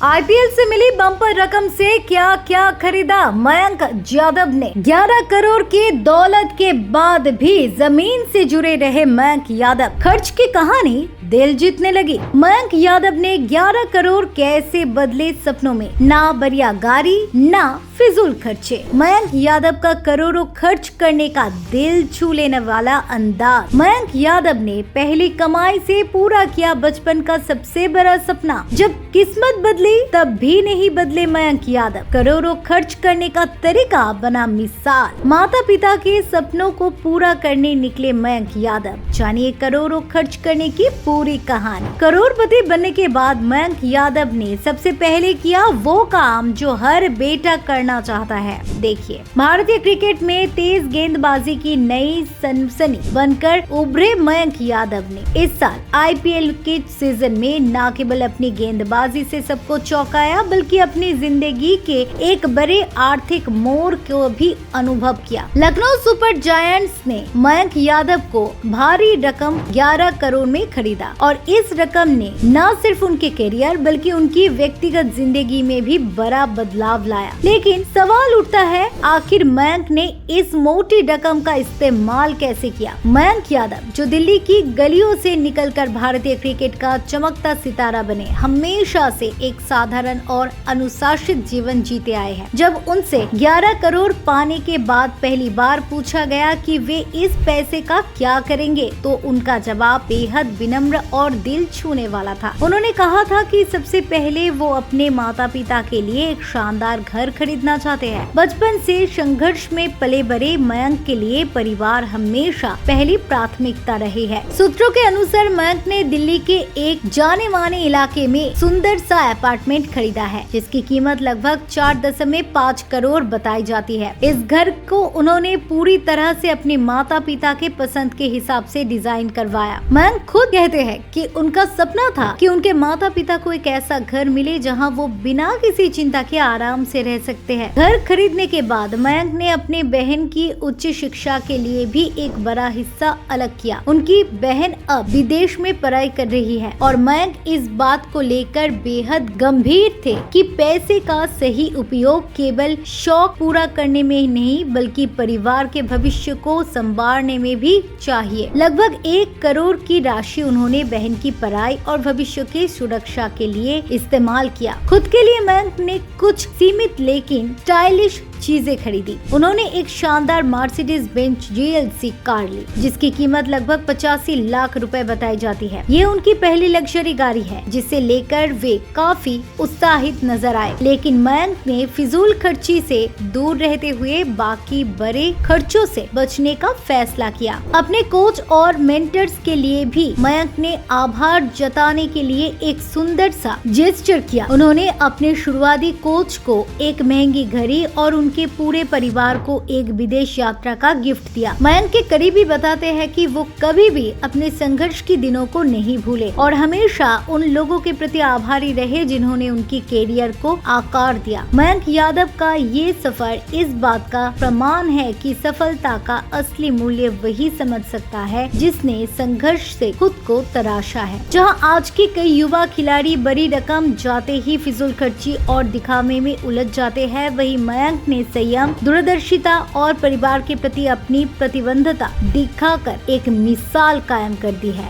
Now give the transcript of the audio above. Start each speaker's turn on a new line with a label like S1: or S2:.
S1: IPL से मिली bumper रकम से क्या क्या खरीदा मयंक यादव ने। 11 करोड़ की दौलत के बाद भी जमीन से जुड़े रहे मयंक यादव। खर्च की कहानी दिल जीतने लगी। मयंक यादव ने 11 करोड़ कैसे बदले सपनों में। ना बढ़िया गाड़ी ना फिजूल खर्चे। मयंक यादव का करोड़ों खर्च करने का दिल छू लेने वाला अंदाज। मयंक यादव ने पहली कमाई से पूरा किया बचपन का सबसे बड़ा सपना। जब किस्मत बदली तब भी नहीं बदले मयंक यादव। करोड़ों खर्च करने का तरीका बना मिसाल। माता पिता के सपनों को पूरा करने निकले मयंक यादव। जानिए करोड़ों खर्च करने की पूरी कहानी। करोड़पति बनने के बाद मयंक यादव ने सबसे पहले किया वो काम जो हर बेटा करना चाहता है। देखिए, भारतीय क्रिकेट में तेज गेंदबाजी की नई सनसनी बनकर उभरे मयंक यादव ने इस साल आईपीएल के सीजन में न केवल अपनी गेंदबाजी से सबको चौंकाया बल्कि अपनी जिंदगी के एक बड़े आर्थिक मोड़ को भी अनुभव किया। लखनऊ सुपर जायंट्स ने मयंक यादव को भारी रकम 11 करोड़ में खरीदा और इस रकम ने न सिर्फ उनके करियर बल्कि उनकी व्यक्तिगत जिंदगी में भी बड़ा बदलाव लाया। लेकिन सवाल उठता है, आखिर मयंक ने इस मोटी रकम का इस्तेमाल कैसे किया। मयंक यादव जो दिल्ली की गलियों से निकलकर भारतीय क्रिकेट का चमकता सितारा बने, हमेशा से एक साधारण और अनुशासित जीवन जीते आए हैं। जब उनसे 11 करोड़ पाने के बाद पहली बार पूछा गया कि वे इस पैसे का क्या करेंगे तो उनका जवाब बेहद विनम्र और दिल छूने वाला था। उन्होंने कहा था कि सबसे पहले वो अपने माता पिता के लिए एक शानदार घर खरीदना चाहते हैं। बचपन से संघर्ष में पले बड़े मयंक के लिए परिवार हमेशा पहली प्राथमिकता रही है। सूत्रों के अनुसार मयंक ने दिल्ली के एक जाने माने इलाके में सुंदर सा अपार्टमेंट खरीदा है जिसकी कीमत लगभग 4.5 करोड़ बताई जाती है। इस घर को उन्होंने पूरी तरह से अपने माता पिता के पसंद के हिसाब से डिजाइन करवाया। मयंक खुद कहते हैं कि उनका सपना था कि उनके माता पिता को एक ऐसा घर मिले जहां वो बिना किसी चिंता के आराम से रह सकते हैं। घर खरीदने के बाद मयंक ने अपने बहन की उच्च शिक्षा के लिए भी एक बड़ा हिस्सा अलग किया। उनकी बहन अब विदेश में पढ़ाई कर रही है और मयंक इस बात को लेकर बेहद गंभीर थे कि पैसे का सही उपयोग केवल शौक पूरा करने में ही नहीं बल्कि परिवार के भविष्य को संवारने में भी चाहिए। लगभग 1 करोड़ की राशि उन्होंने बहन की पढ़ाई और भविष्य की सुरक्षा के लिए इस्तेमाल किया। खुद के लिए मयंक ने कुछ सीमित लेकिन स्टाइलिश चीजें खरीदी। उन्होंने एक शानदार मर्सिडीज बेंज GLC कार ली जिसकी कीमत लगभग 85 लाख रुपए बताई जाती है। ये उनकी पहली लग्जरी गाड़ी है जिसे लेकर वे काफी उत्साहित नजर आए। लेकिन मयंक ने फिजूल खर्ची से दूर रहते हुए बाकी बड़े खर्चों से बचने का फैसला किया। अपने कोच और मेंटर्स के लिए भी मयंक ने आभार जताने के लिए एक सुंदर सा जेस्चर किया। उन्होंने अपने शुरुआती कोच को एक महंगी घड़ी और उनके पूरे परिवार को एक विदेश यात्रा का गिफ्ट दिया। मयंक के करीबी बताते हैं कि वो कभी भी अपने संघर्ष के दिनों को नहीं भूले और हमेशा उन लोगों के प्रति आभारी रहे जिन्होंने उनकी कैरियर को आकार दिया। मयंक यादव का ये सफर इस बात का प्रमाण है कि सफलता का असली मूल्य वही समझ सकता है जिसने संघर्ष से खुद को तराशा है। जहां आज के कई युवा खिलाड़ी बड़ी रकम जाते ही फिजूल खर्ची और दिखावे में उलझ जाते हैं, वही मयंक ने संयम, दूरदर्शिता और परिवार के प्रति अपनी प्रतिबद्धता दिखाकर एक मिसाल कायम कर दी है।